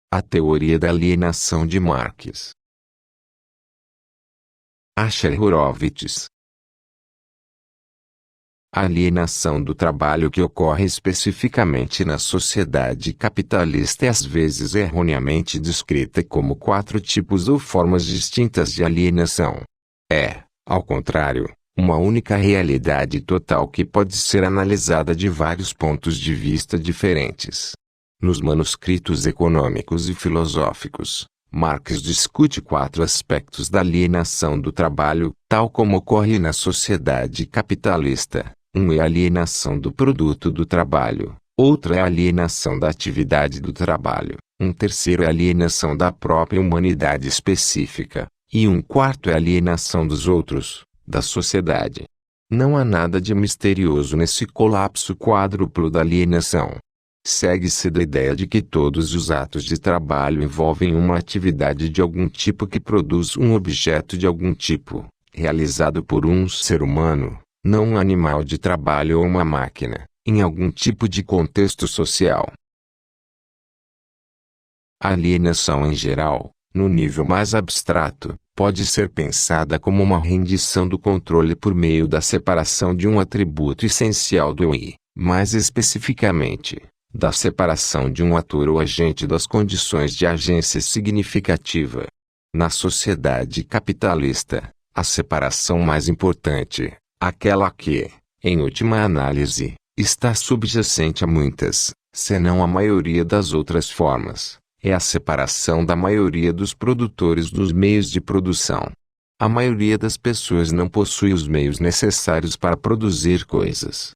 A teoria da alienação de Marx. Asher Horowitz. A alienação do trabalho que ocorre especificamente na sociedade capitalista é às vezes erroneamente descrita como 4 tipos ou formas distintas de alienação. É, ao contrário, uma única realidade total que pode ser analisada de vários pontos de vista diferentes. Nos manuscritos econômicos e filosóficos, Marx discute 4 aspectos da alienação do trabalho, tal como ocorre na sociedade capitalista. Um é a alienação do produto do trabalho, outro é a alienação da atividade do trabalho, um terceiro é a alienação da própria humanidade específica, e um quarto é a alienação dos outros, da sociedade. Não há nada de misterioso nesse colapso quádruplo da alienação. Segue-se da ideia de que todos os atos de trabalho envolvem uma atividade de algum tipo que produz um objeto de algum tipo, realizado por um ser humano, não um animal de trabalho ou uma máquina, em algum tipo de contexto social. A alienação em geral, no nível mais abstrato, pode ser pensada como uma rendição do controle por meio da separação de um atributo essencial do I, mais especificamente, da separação de um ator ou agente das condições de agência significativa. Na sociedade capitalista, a separação mais importante, aquela que, em última análise, está subjacente a muitas, senão a maioria das outras formas, é a separação da maioria dos produtores dos meios de produção. A maioria das pessoas não possui os meios necessários para produzir coisas.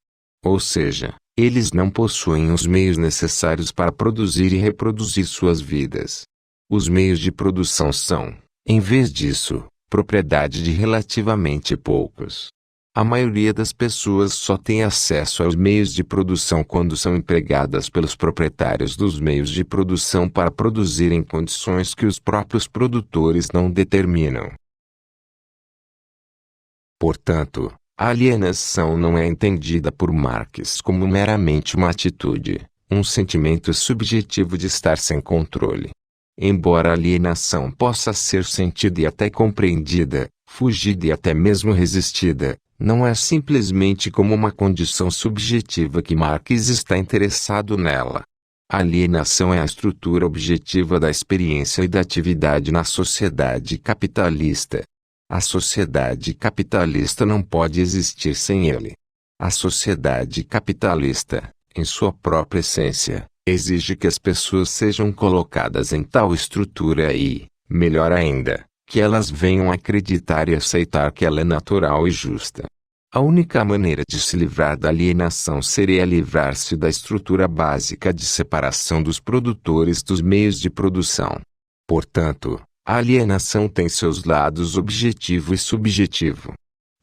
Ou seja, eles não possuem os meios necessários para produzir e reproduzir suas vidas. Os meios de produção são, em vez disso, propriedade de relativamente poucos. A maioria das pessoas só tem acesso aos meios de produção quando são empregadas pelos proprietários dos meios de produção para produzir em condições que os próprios produtores não determinam. Portanto, a alienação não é entendida por Marx como meramente uma atitude, um sentimento subjetivo de estar sem controle. Embora a alienação possa ser sentida e até compreendida, fugida e até mesmo resistida, não é simplesmente como uma condição subjetiva que Marx está interessado nela. A alienação é a estrutura objetiva da experiência e da atividade na sociedade capitalista. A sociedade capitalista não pode existir sem ele. A sociedade capitalista, em sua própria essência, exige que as pessoas sejam colocadas em tal estrutura e, melhor ainda, que elas venham acreditar e aceitar que ela é natural e justa. A única maneira de se livrar da alienação seria livrar-se da estrutura básica de separação dos produtores dos meios de produção. Portanto, a alienação tem seus lados objetivo e subjetivo.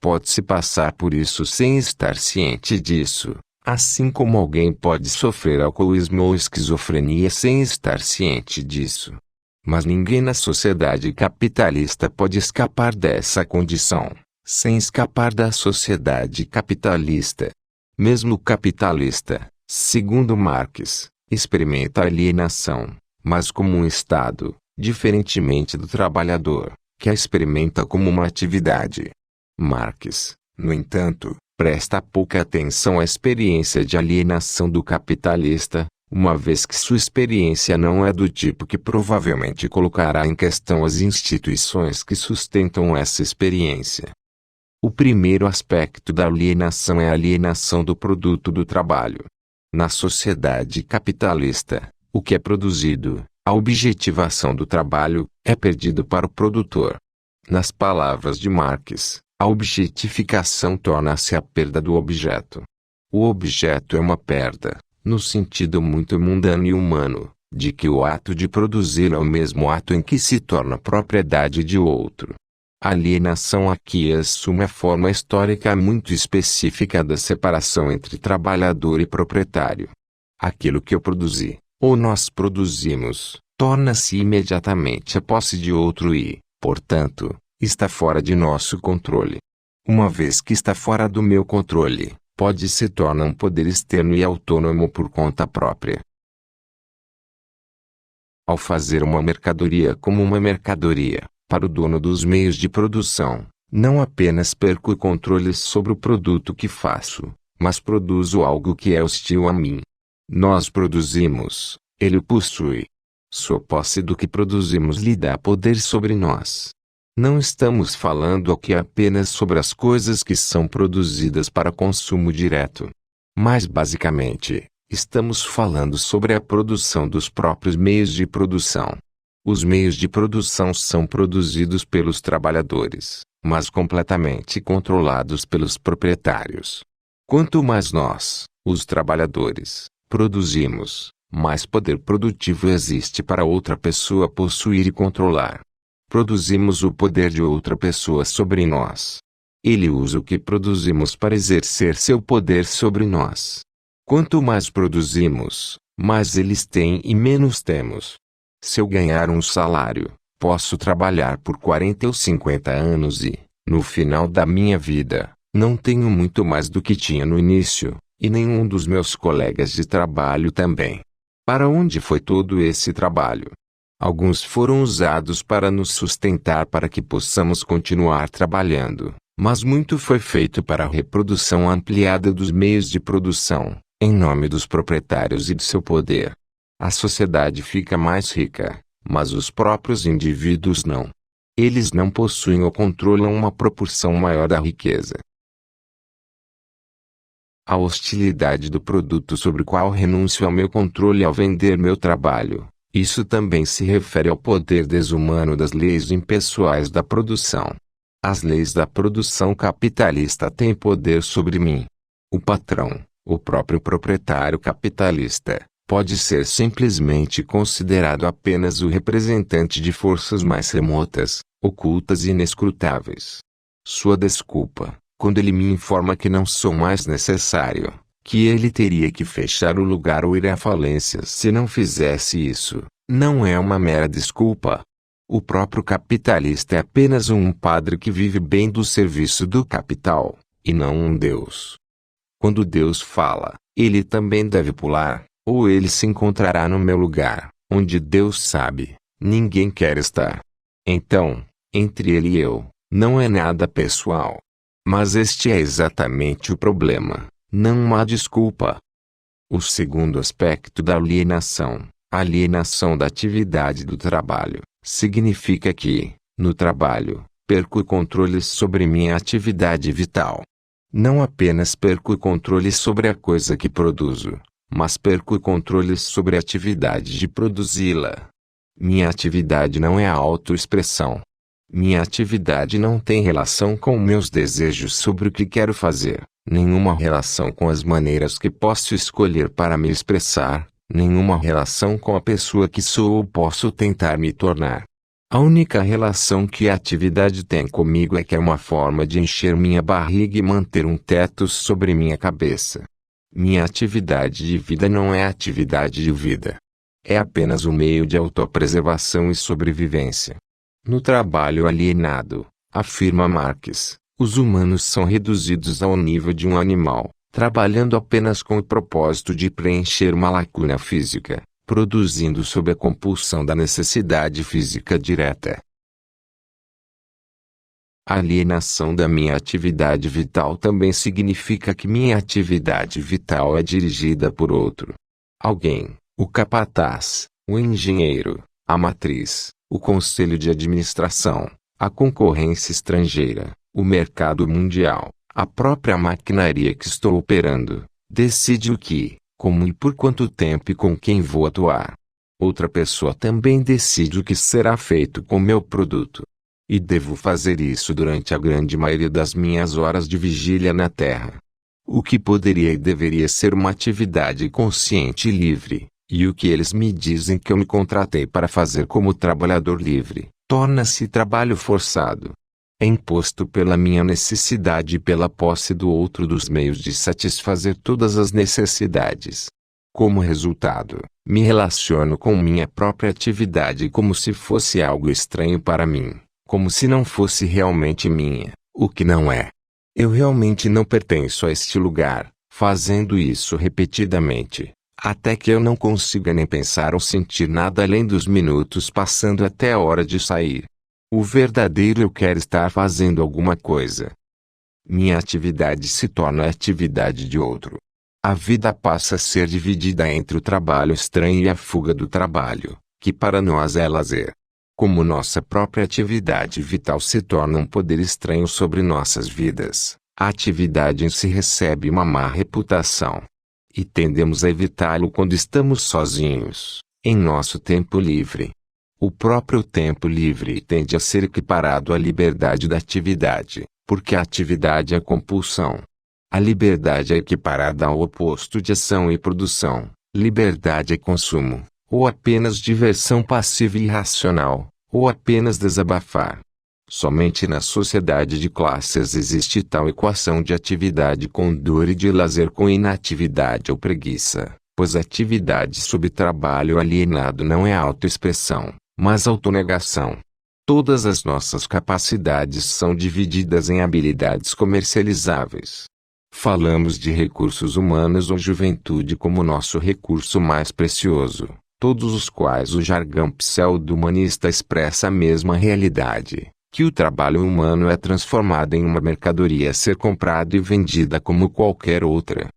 Pode-se passar por isso sem estar ciente disso, assim como alguém pode sofrer alcoolismo ou esquizofrenia sem estar ciente disso. Mas ninguém na sociedade capitalista pode escapar dessa condição, sem escapar da sociedade capitalista. Mesmo o capitalista, segundo Marx, experimenta a alienação, mas como um estado, diferentemente do trabalhador, que a experimenta como uma atividade. Marx, no entanto, presta pouca atenção à experiência de alienação do capitalista, uma vez que sua experiência não é do tipo que provavelmente colocará em questão as instituições que sustentam essa experiência. O primeiro aspecto da alienação é a alienação do produto do trabalho. Na sociedade capitalista, o que é produzido, a objetivação do trabalho, é perdido para o produtor. Nas palavras de Marx, a objetificação torna-se a perda do objeto. O objeto é uma perda, no sentido muito mundano e humano, de que o ato de produzir é o mesmo ato em que se torna propriedade de outro. A alienação aqui assume a forma histórica muito específica da separação entre trabalhador e proprietário. Aquilo que eu produzi, ou nós produzimos, torna-se imediatamente a posse de outro e, portanto, está fora de nosso controle. Uma vez que está fora do meu controle, pode se tornar um poder externo e autônomo por conta própria. Ao fazer uma mercadoria como uma mercadoria, para o dono dos meios de produção, não apenas perco o controle sobre o produto que faço, mas produzo algo que é hostil a mim. Nós produzimos, ele o possui. Sua posse do que produzimos lhe dá poder sobre nós. Não estamos falando aqui apenas sobre as coisas que são produzidas para consumo direto. Mas basicamente, estamos falando sobre a produção dos próprios meios de produção. Os meios de produção são produzidos pelos trabalhadores, mas completamente controlados pelos proprietários. Quanto mais nós, os trabalhadores, produzimos, mais poder produtivo existe para outra pessoa possuir e controlar. Produzimos o poder de outra pessoa sobre nós. Ele usa o que produzimos para exercer seu poder sobre nós. Quanto mais produzimos, mais eles têm e menos temos. Se eu ganhar um salário, posso trabalhar por 40 ou 50 anos e, no final da minha vida, não tenho muito mais do que tinha no início, e nenhum dos meus colegas de trabalho também. Para onde foi todo esse trabalho? Alguns foram usados para nos sustentar para que possamos continuar trabalhando, mas muito foi feito para a reprodução ampliada dos meios de produção, em nome dos proprietários e de seu poder. A sociedade fica mais rica, mas os próprios indivíduos não. Eles não possuem ou controlam uma proporção maior da riqueza. A hostilidade do produto sobre o qual renuncio ao meu controle ao vender meu trabalho. Isso também se refere ao poder desumano das leis impessoais da produção. As leis da produção capitalista têm poder sobre mim. O patrão, o próprio proprietário capitalista, pode ser simplesmente considerado apenas o representante de forças mais remotas, ocultas e inescrutáveis. Sua desculpa, quando ele me informa que não sou mais necessário, que ele teria que fechar o lugar ou ir à falência se não fizesse isso, não é uma mera desculpa. O próprio capitalista é apenas um padre que vive bem do serviço do capital, e não um Deus. Quando Deus fala, ele também deve pular, ou ele se encontrará no meu lugar, onde Deus sabe, ninguém quer estar. Então, entre ele e eu, não é nada pessoal. Mas este é exatamente o problema, não há desculpa. O segundo aspecto da alienação, a alienação da atividade do trabalho, significa que, no trabalho, perco o controle sobre minha atividade vital. Não apenas perco o controle sobre a coisa que produzo, mas perco o controle sobre a atividade de produzi-la. Minha atividade não é a autoexpressão. Minha atividade não tem relação com meus desejos sobre o que quero fazer, nenhuma relação com as maneiras que posso escolher para me expressar, nenhuma relação com a pessoa que sou ou posso tentar me tornar. A única relação que a atividade tem comigo é que é uma forma de encher minha barriga e manter um teto sobre minha cabeça. Minha atividade de vida não é atividade de vida. É apenas um meio de autopreservação e sobrevivência. No trabalho alienado, afirma Marx, os humanos são reduzidos ao nível de um animal, trabalhando apenas com o propósito de preencher uma lacuna física, produzindo sob a compulsão da necessidade física direta. A alienação da minha atividade vital também significa que minha atividade vital é dirigida por outro. Alguém, o capataz, o engenheiro, a matriz, o conselho de administração, a concorrência estrangeira, o mercado mundial, a própria maquinaria que estou operando, decide o que, como e por quanto tempo e com quem vou atuar. Outra pessoa também decide o que será feito com meu produto. E devo fazer isso durante a grande maioria das minhas horas de vigília na Terra. O que poderia e deveria ser uma atividade consciente e livre, e o que eles me dizem que eu me contratei para fazer como trabalhador livre, torna-se trabalho forçado. É imposto pela minha necessidade e pela posse do outro dos meios de satisfazer todas as necessidades. Como resultado, me relaciono com minha própria atividade como se fosse algo estranho para mim, como se não fosse realmente minha, o que não é. Eu realmente não pertenço a este lugar. Fazendo isso repetidamente, Até que eu não consiga nem pensar ou sentir nada além dos minutos passando até a hora de sair. O verdadeiro eu quero estar fazendo alguma coisa. Minha atividade se torna a atividade de outro. A vida passa a ser dividida entre o trabalho estranho e a fuga do trabalho, que para nós é lazer. Como nossa própria atividade vital se torna um poder estranho sobre nossas vidas, a atividade em si recebe uma má reputação. E tendemos a evitá-lo quando estamos sozinhos, em nosso tempo livre. O próprio tempo livre tende a ser equiparado à liberdade da atividade, porque a atividade é compulsão. A liberdade é equiparada ao oposto de ação e produção. Liberdade é consumo, ou apenas diversão passiva e irracional, ou apenas desabafar. Somente na sociedade de classes existe tal equação de atividade com dor e de lazer com inatividade ou preguiça, pois atividade sob trabalho alienado não é autoexpressão, mas autonegação. Todas as nossas capacidades são divididas em habilidades comercializáveis. Falamos de recursos humanos ou juventude como nosso recurso mais precioso, todos os quais o jargão pseudo-humanista expressa a mesma realidade, que o trabalho humano é transformado em uma mercadoria a ser comprada e vendida como qualquer outra.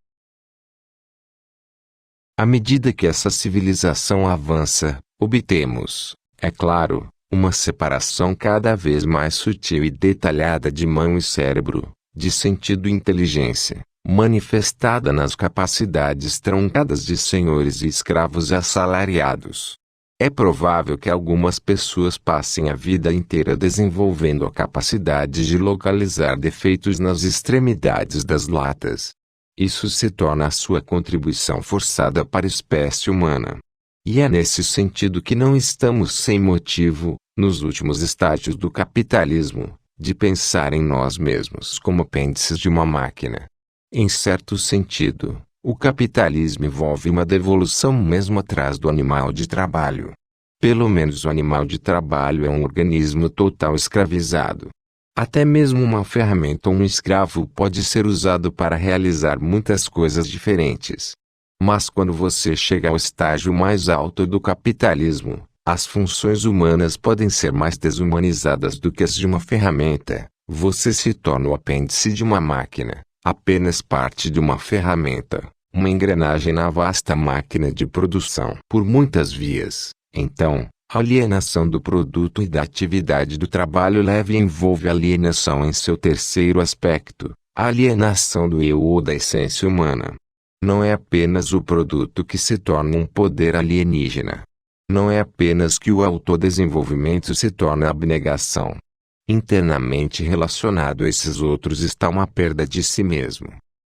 À medida que essa civilização avança, obtemos, é claro, uma separação cada vez mais sutil e detalhada de mão e cérebro, de sentido e inteligência, manifestada nas capacidades truncadas de senhores e escravos assalariados. É provável que algumas pessoas passem a vida inteira desenvolvendo a capacidade de localizar defeitos nas extremidades das latas. Isso se torna a sua contribuição forçada para a espécie humana. E é nesse sentido que não estamos sem motivo, nos últimos estágios do capitalismo, de pensar em nós mesmos como apêndices de uma máquina. Em certo sentido, o capitalismo envolve uma devolução mesmo atrás do animal de trabalho. Pelo menos o animal de trabalho é um organismo total escravizado. Até mesmo uma ferramenta ou um escravo pode ser usado para realizar muitas coisas diferentes. Mas quando você chega ao estágio mais alto do capitalismo, as funções humanas podem ser mais desumanizadas do que as de uma ferramenta. Você se torna o apêndice de uma máquina, apenas parte de uma ferramenta, uma engrenagem na vasta máquina de produção por muitas vias. Então, a alienação do produto e da atividade do trabalho leve envolve a alienação em seu terceiro aspecto, a alienação do eu ou da essência humana. Não é apenas o produto que se torna um poder alienígena. Não é apenas que o autodesenvolvimento se torna abnegação. Internamente relacionado a esses outros está uma perda de si mesmo.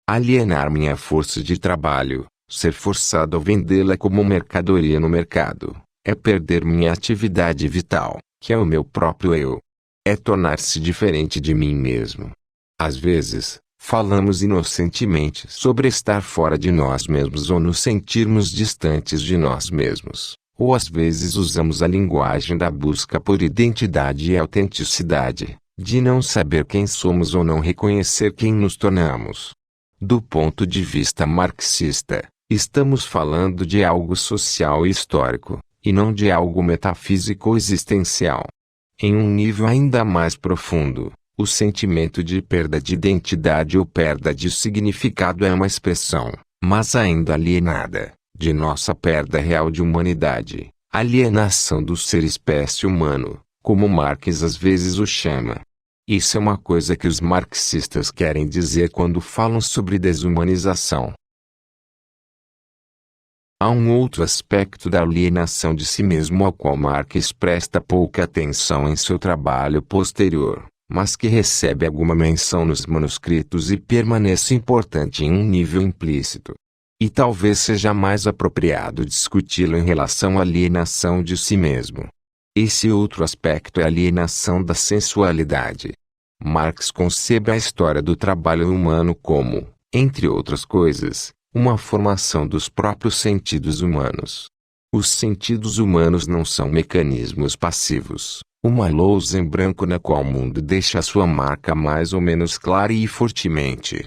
Alienar minha força de trabalho, ser forçado a vendê-la como mercadoria no mercado, é perder minha atividade vital, que é o meu próprio eu. É tornar-se diferente de mim mesmo. Às vezes, falamos inocentemente sobre estar fora de nós mesmos ou nos sentirmos distantes de nós mesmos. Ou às vezes usamos a linguagem da busca por identidade e autenticidade, de não saber quem somos ou não reconhecer quem nos tornamos. Do ponto de vista marxista, estamos falando de algo social e histórico, e não de algo metafísico ou existencial. Em um nível ainda mais profundo, o sentimento de perda de identidade ou perda de significado é uma expressão, mas ainda alienada, de nossa perda real de humanidade, alienação do ser espécie humano, como Marx às vezes o chama. Isso é uma coisa que os marxistas querem dizer quando falam sobre desumanização. Há um outro aspecto da alienação de si mesmo ao qual Marx presta pouca atenção em seu trabalho posterior, mas que recebe alguma menção nos manuscritos e permanece importante em um nível implícito. E talvez seja mais apropriado discuti-lo em relação à alienação de si mesmo. Esse outro aspecto é a alienação da sensualidade. Marx concebe a história do trabalho humano como, entre outras coisas, uma formação dos próprios sentidos humanos. Os sentidos humanos não são mecanismos passivos, uma lousa em branco na qual o mundo deixa a sua marca mais ou menos clara e fortemente.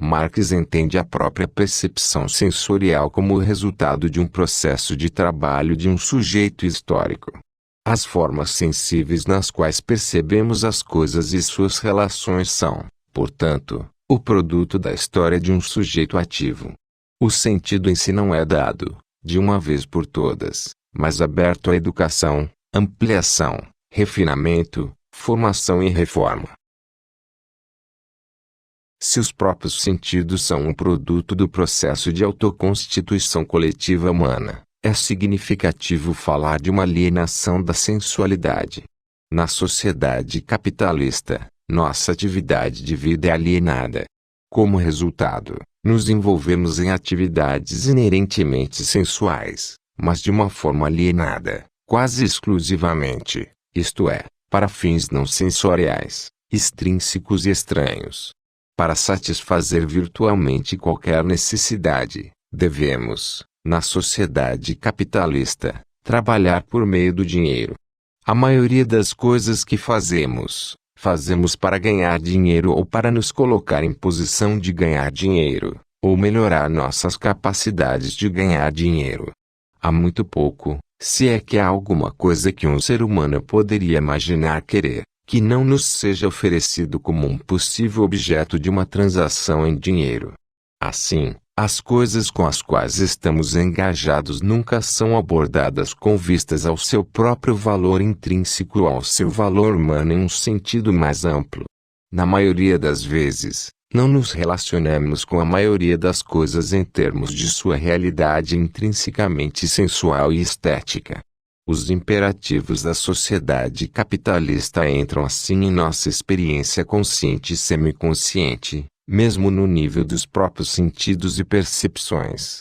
Marx entende a própria percepção sensorial como o resultado de um processo de trabalho de um sujeito histórico. As formas sensíveis nas quais percebemos as coisas e suas relações são, portanto, o produto da história de um sujeito ativo. O sentido em si não é dado, de uma vez por todas, mas aberto à educação, ampliação, refinamento, formação e reforma. Se os próprios sentidos são um produto do processo de autoconstituição coletiva humana, é significativo falar de uma alienação da sensualidade. Na sociedade capitalista, nossa atividade de vida é alienada. Como resultado, nos envolvemos em atividades inerentemente sensuais, mas de uma forma alienada, quase exclusivamente, isto é, para fins não sensoriais, extrínsecos e estranhos. Para satisfazer virtualmente qualquer necessidade, devemos, na sociedade capitalista, trabalhar por meio do dinheiro. A maioria das coisas que fazemos para ganhar dinheiro ou para nos colocar em posição de ganhar dinheiro, ou melhorar nossas capacidades de ganhar dinheiro. Há muito pouco, se é que há alguma coisa que um ser humano poderia imaginar querer, que não nos seja oferecido como um possível objeto de uma transação em dinheiro. Assim, as coisas com as quais estamos engajados nunca são abordadas com vistas ao seu próprio valor intrínseco ou ao seu valor humano em um sentido mais amplo. Na maioria das vezes, não nos relacionamos com a maioria das coisas em termos de sua realidade intrinsecamente sensual e estética. Os imperativos da sociedade capitalista entram assim em nossa experiência consciente e semiconsciente, mesmo no nível dos próprios sentidos e percepções.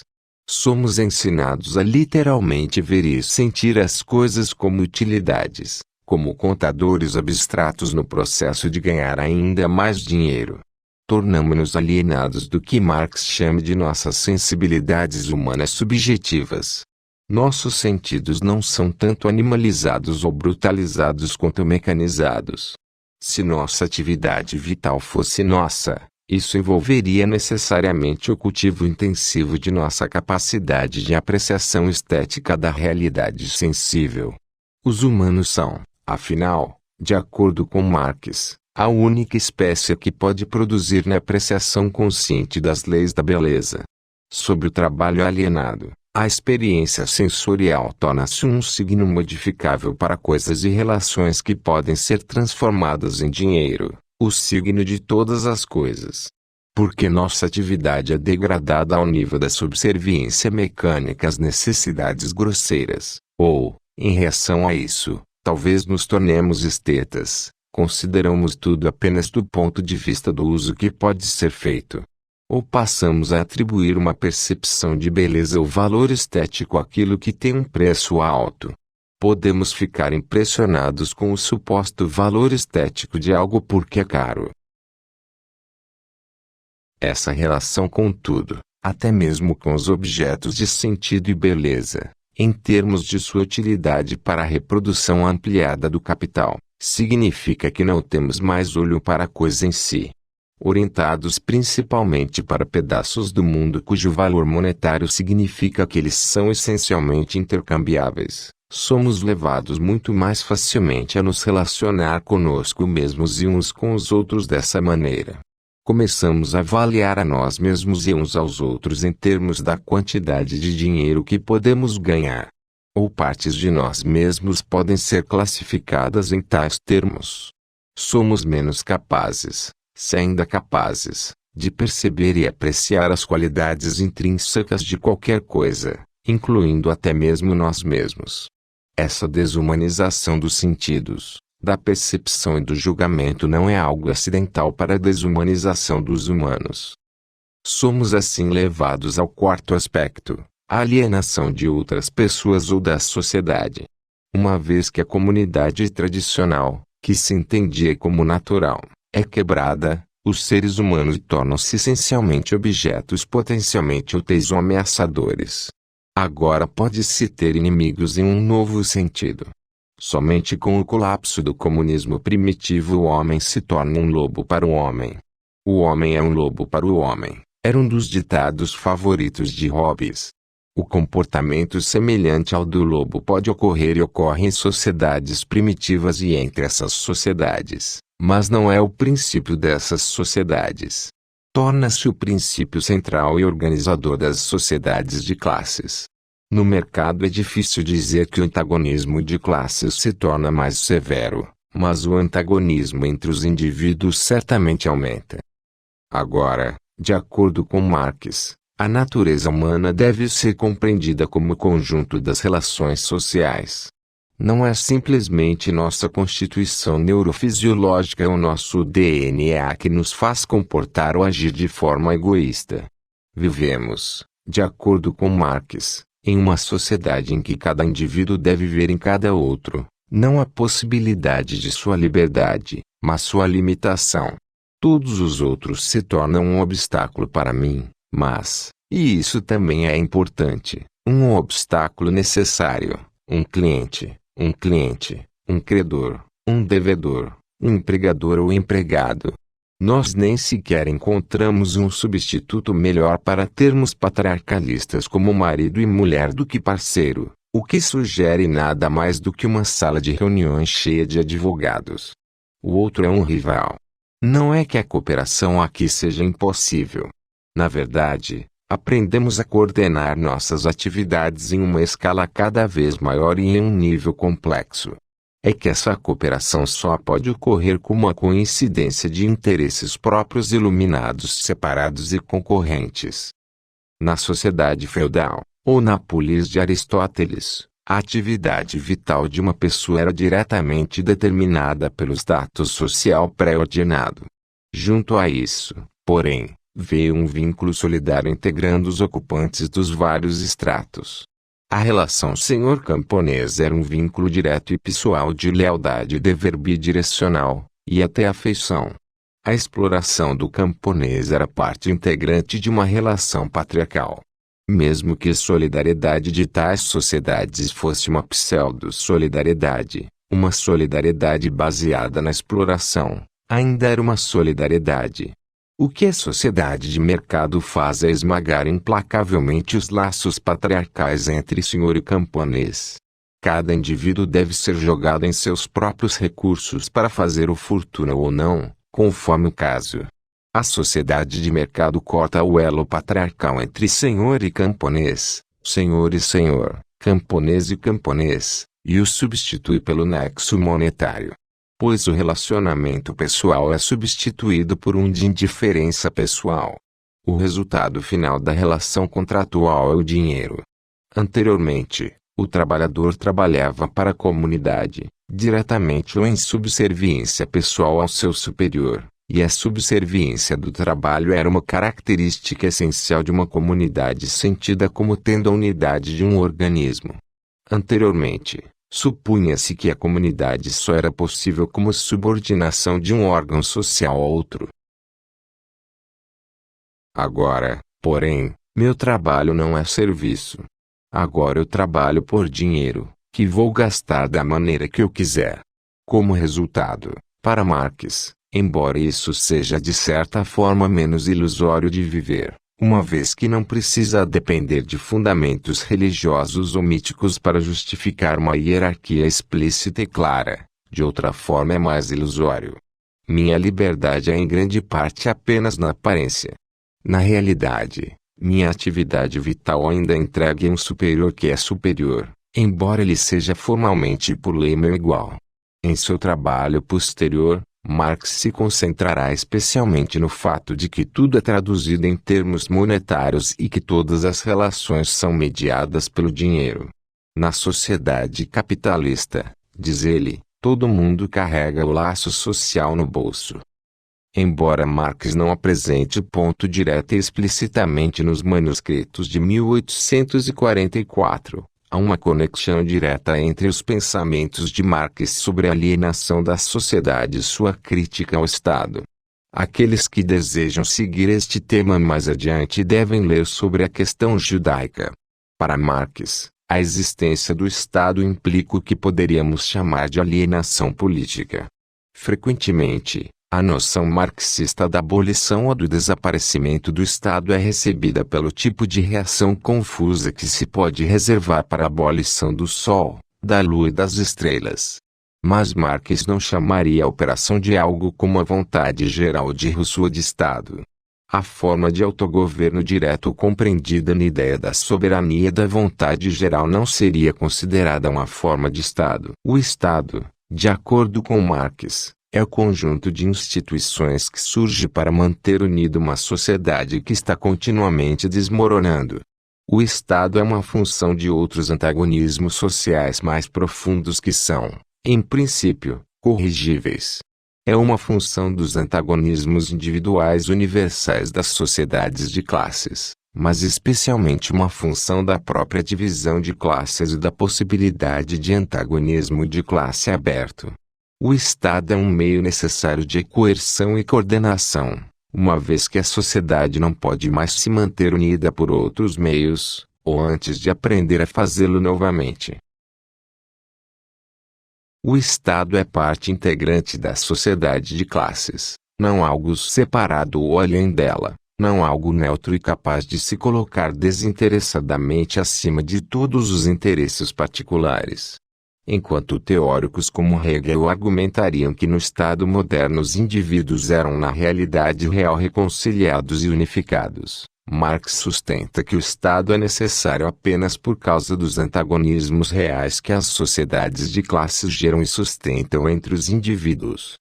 Somos ensinados a literalmente ver e sentir as coisas como utilidades, como contadores abstratos no processo de ganhar ainda mais dinheiro. Tornamo-nos alienados do que Marx chama de nossas sensibilidades humanas subjetivas. Nossos sentidos não são tanto animalizados ou brutalizados quanto mecanizados. Se nossa atividade vital fosse nossa, isso envolveria necessariamente o cultivo intensivo de nossa capacidade de apreciação estética da realidade sensível. Os humanos são, afinal, de acordo com Marx, a única espécie que pode produzir na apreciação consciente das leis da beleza. Sobre o trabalho alienado, a experiência sensorial torna-se um signo modificável para coisas e relações que podem ser transformadas em dinheiro, o signo de todas as coisas. Porque nossa atividade é degradada ao nível da subserviência mecânica às necessidades grosseiras, ou, em reação a isso, talvez nos tornemos estetas, consideramos tudo apenas do ponto de vista do uso que pode ser feito. Ou passamos a atribuir uma percepção de beleza ou valor estético àquilo que tem um preço alto. Podemos ficar impressionados com o suposto valor estético de algo porque é caro. Essa relação com tudo, até mesmo com os objetos de sentido e beleza, em termos de sua utilidade para a reprodução ampliada do capital, significa que não temos mais olho para a coisa em si. Orientados principalmente para pedaços do mundo cujo valor monetário significa que eles são essencialmente intercambiáveis, somos levados muito mais facilmente a nos relacionar conosco mesmos e uns com os outros dessa maneira. Começamos a avaliar a nós mesmos e uns aos outros em termos da quantidade de dinheiro que podemos ganhar. Ou partes de nós mesmos podem ser classificadas em tais termos. Somos menos capazes, se ainda capazes, de perceber e apreciar as qualidades intrínsecas de qualquer coisa, incluindo até mesmo nós mesmos. Essa desumanização dos sentidos, da percepção e do julgamento não é algo acidental para a desumanização dos humanos. Somos assim levados ao quarto aspecto, a alienação de outras pessoas ou da sociedade. Uma vez que a comunidade tradicional, que se entendia como natural, é quebrada, os seres humanos tornam-se essencialmente objetos potencialmente úteis ou ameaçadores. Agora pode-se ter inimigos em um novo sentido. Somente com o colapso do comunismo primitivo o homem se torna um lobo para o homem. O homem é um lobo para o homem, era um dos ditados favoritos de Hobbes. O comportamento semelhante ao do lobo pode ocorrer e ocorre em sociedades primitivas e entre essas sociedades, mas não é o princípio dessas sociedades. Torna-se o princípio central e organizador das sociedades de classes. No mercado é difícil dizer que o antagonismo de classes se torna mais severo, mas o antagonismo entre os indivíduos certamente aumenta. Agora, de acordo com Marx, a natureza humana deve ser compreendida como o conjunto das relações sociais. Não é simplesmente nossa constituição neurofisiológica ou nosso DNA que nos faz comportar ou agir de forma egoísta. Vivemos, de acordo com Marx, em uma sociedade em que cada indivíduo deve ver em cada outro, não a possibilidade de sua liberdade, mas sua limitação. Todos os outros se tornam um obstáculo para mim, mas, e isso também é importante, um obstáculo necessário, um cliente, um credor, um devedor, um empregador ou empregado. Nós nem sequer encontramos um substituto melhor para termos patriarcalistas como marido e mulher do que parceiro, o que sugere nada mais do que uma sala de reuniões cheia de advogados. O outro é um rival. Não é que a cooperação aqui seja impossível. Na verdade, aprendemos a coordenar nossas atividades em uma escala cada vez maior e em um nível complexo. É que essa cooperação só pode ocorrer como uma coincidência de interesses próprios iluminados separados e concorrentes. Na sociedade feudal, ou na polis de Aristóteles, a atividade vital de uma pessoa era diretamente determinada pelo status social pré-ordinado. Junto a isso, porém, veio um vínculo solidário integrando os ocupantes dos vários estratos. A relação senhor-camponês era um vínculo direto e pessoal de lealdade e dever bidirecional, e até afeição. A exploração do camponês era parte integrante de uma relação patriarcal. Mesmo que a solidariedade de tais sociedades fosse uma pseudo-solidariedade, uma solidariedade baseada na exploração, ainda era uma solidariedade. O que a sociedade de mercado faz é esmagar implacavelmente os laços patriarcais entre senhor e camponês. Cada indivíduo deve ser jogado em seus próprios recursos para fazer o fortuna ou não, conforme o caso. A sociedade de mercado corta o elo patriarcal entre senhor e camponês, senhor e senhor, camponês e camponês, e o substitui pelo nexo monetário. Pois o relacionamento pessoal é substituído por um de indiferença pessoal. O resultado final da relação contratual é o dinheiro. Anteriormente, o trabalhador trabalhava para a comunidade, diretamente ou em subserviência pessoal ao seu superior. E a subserviência do trabalho era uma característica essencial de uma comunidade sentida como tendo a unidade de um organismo. Anteriormente, supunha-se que a comunidade só era possível como subordinação de um órgão social a outro. Agora, porém, meu trabalho não é serviço. Agora eu trabalho por dinheiro, que vou gastar da maneira que eu quiser. Como resultado, para Marx, embora isso seja de certa forma menos ilusório de viver, uma vez que não precisa depender de fundamentos religiosos ou míticos para justificar uma hierarquia explícita e clara, de outra forma é mais ilusório. Minha liberdade é em grande parte apenas na aparência. Na realidade, minha atividade vital ainda é entregue a um superior que é superior, embora ele seja formalmente por lei meu igual. Em seu trabalho posterior, Marx se concentrará especialmente no fato de que tudo é traduzido em termos monetários e que todas as relações são mediadas pelo dinheiro. Na sociedade capitalista, diz ele, todo mundo carrega o laço social no bolso. Embora Marx não apresente o ponto direto e explicitamente nos manuscritos de 1844, há uma conexão direta entre os pensamentos de Marx sobre a alienação da sociedade e sua crítica ao Estado. Aqueles que desejam seguir este tema mais adiante devem ler sobre a questão judaica. Para Marx, a existência do Estado implica o que poderíamos chamar de alienação política. Frequentemente, A noção marxista da abolição ou do desaparecimento do Estado é recebida pelo tipo de reação confusa que se pode reservar para a abolição do Sol, da Lua e das estrelas. Mas Marx não chamaria a operação de algo como a vontade geral de Rousseau de Estado. A forma de autogoverno direto compreendida na ideia da soberania da vontade geral não seria considerada uma forma de Estado. O Estado, de acordo com Marx, é o conjunto de instituições que surge para manter unida uma sociedade que está continuamente desmoronando. O Estado é uma função de outros antagonismos sociais mais profundos que são, em princípio, corrigíveis. É uma função dos antagonismos individuais universais das sociedades de classes, mas especialmente uma função da própria divisão de classes e da possibilidade de antagonismo de classe aberto. O Estado é um meio necessário de coerção e coordenação, uma vez que a sociedade não pode mais se manter unida por outros meios, ou antes de aprender a fazê-lo novamente. O Estado é parte integrante da sociedade de classes, não algo separado ou além dela, não algo neutro e capaz de se colocar desinteressadamente acima de todos os interesses particulares. Enquanto teóricos como Hegel argumentariam que no Estado moderno os indivíduos eram na realidade real reconciliados e unificados, Marx sustenta que o Estado é necessário apenas por causa dos antagonismos reais que as sociedades de classes geram e sustentam entre os indivíduos.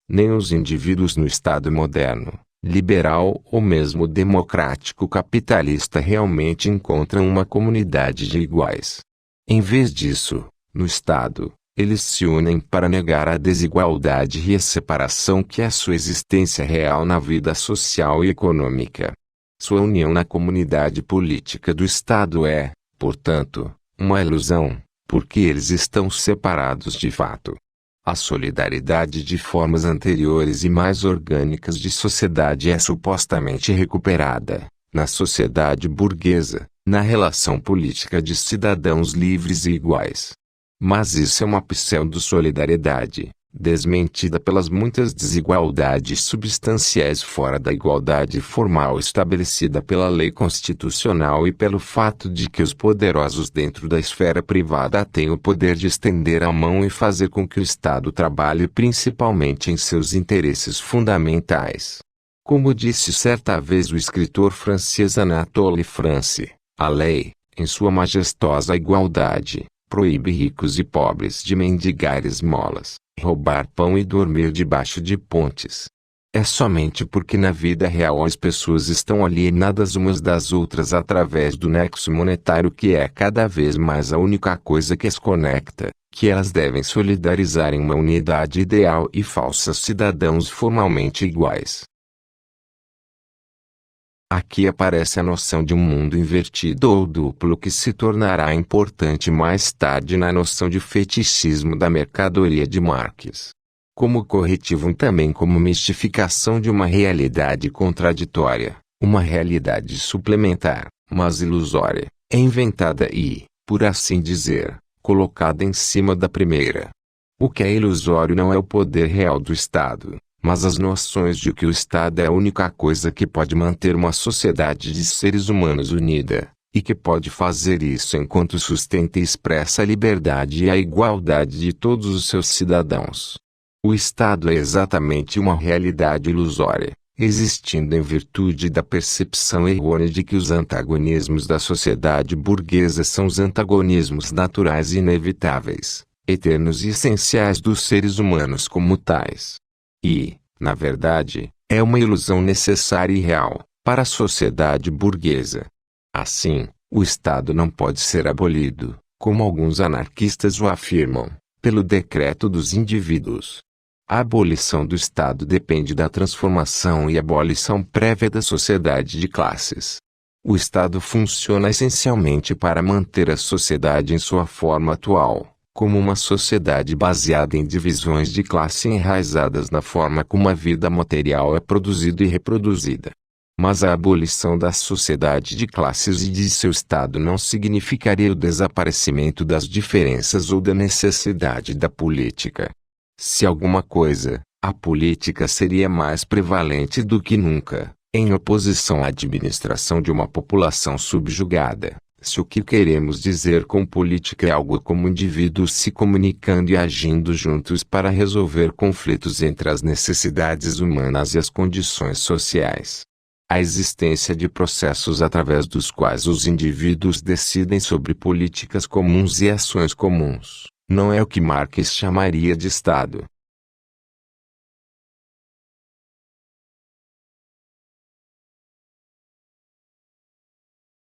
Nem os indivíduos no Estado moderno, liberal ou mesmo democrático capitalista realmente encontram uma comunidade de iguais. Em vez disso, no Estado, eles se unem para negar a desigualdade e a separação que é a sua existência real na vida social e econômica. Sua união na comunidade política do Estado é, portanto, uma ilusão, porque eles estão separados de fato. A solidariedade de formas anteriores e mais orgânicas de sociedade é supostamente recuperada, na sociedade burguesa, na relação política de cidadãos livres e iguais. Mas isso é uma pseudo-solidariedade, desmentida pelas muitas desigualdades substanciais fora da igualdade formal estabelecida pela lei constitucional e pelo fato de que os poderosos dentro da esfera privada têm o poder de estender a mão e fazer com que o Estado trabalhe principalmente em seus interesses fundamentais. Como disse certa vez o escritor francês Anatole France, a lei, em sua majestosa igualdade, proíbe ricos e pobres de mendigar esmolas, roubar pão e dormir debaixo de pontes. É somente porque na vida real as pessoas estão alienadas umas das outras através do nexo monetário que é cada vez mais a única coisa que as conecta, que elas devem solidarizar em uma unidade ideal e falsas cidadãos formalmente iguais. Aqui aparece a noção de um mundo invertido ou duplo que se tornará importante mais tarde na noção de fetichismo da mercadoria de Marx. Como corretivo e também como mistificação de uma realidade contraditória, uma realidade suplementar, mas ilusória, é inventada e, por assim dizer, colocada em cima da primeira. O que é ilusório não é o poder real do Estado, mas as noções de que o Estado é a única coisa que pode manter uma sociedade de seres humanos unida, e que pode fazer isso enquanto sustenta e expressa a liberdade e a igualdade de todos os seus cidadãos. O Estado é exatamente uma realidade ilusória, existindo em virtude da percepção errônea de que os antagonismos da sociedade burguesa são os antagonismos naturais e inevitáveis, eternos e essenciais dos seres humanos como tais. E, na verdade, é uma ilusão necessária e real, para a sociedade burguesa. Assim, o Estado não pode ser abolido, como alguns anarquistas o afirmam, pelo decreto dos indivíduos. A abolição do Estado depende da transformação e abolição prévia da sociedade de classes. O Estado funciona essencialmente para manter a sociedade em sua forma atual, como uma sociedade baseada em divisões de classe enraizadas na forma como a vida material é produzida e reproduzida. Mas a abolição da sociedade de classes e de seu Estado não significaria o desaparecimento das diferenças ou da necessidade da política. Se alguma coisa, A política seria mais prevalente do que nunca, em oposição à administração de uma população subjugada. Se o que queremos dizer com política é algo como indivíduos se comunicando e agindo juntos para resolver conflitos entre as necessidades humanas e as condições sociais. A existência de processos através dos quais os indivíduos decidem sobre políticas comuns e ações comuns, não é o que Marx chamaria de Estado.